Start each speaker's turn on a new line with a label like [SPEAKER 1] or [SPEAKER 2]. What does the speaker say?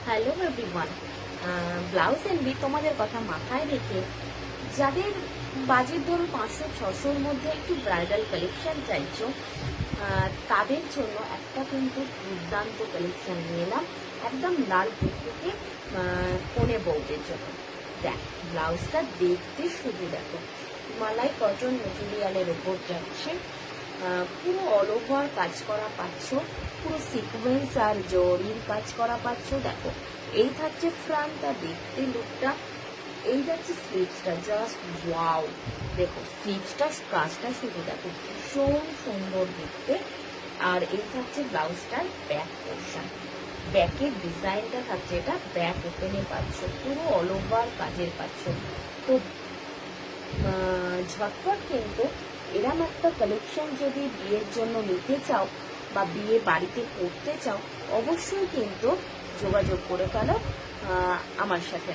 [SPEAKER 1] Hello everyone, blouse NB তোমাদের কথা মাথায় রেখে যাদের বাজেট ধরো 500-600-র মধ্যে একটু ব্রাইডাল কালেকশন চাইছো, তাদের জন্য একটা কিন্তু দুর্দান্ত কালেকশন নিয়ে এলাম একদম লাল টুকটুকে কনে বউদের জন্য। দেখ, ব্লাউজটা দেখতে শুধু দেখো, মালাই কটন মেটেরিয়ালের ওপর যাচ্ছে, পুরো অল ওভার কাজ করা পাচ্ছ, পুরো সিকোয়েন্স আর জরির কাজ করা পাচ্ছ। দেখো, এই থাকছে ফ্রন্ট আর দেখতে লুকটা, এই যাচ্ছে স্লিভসটা, জাস্ট ওয়াও। দেখো স্লিভসটা কাজটা শুধু দেখো, ভীষণ সুন্দর দেখতে। আর এই থাকছে ব্লাউজটার ব্যাক পোর্শন, ব্যাকের ডিজাইনটা থাকছে, এটা ব্যাক ওপেনে পাচ্ছ, পুরো অল ওভার কাজের পাচ্ছ। তো ঝটপট কিন্তু এরম একটা কালেকশন যদি বিয়ের জন্য নিতে চাও বা বিয়ে বাড়িতে করতে চাও, অবশ্যই কিন্তু যোগাযোগ করে ফেলো আমার সাথে।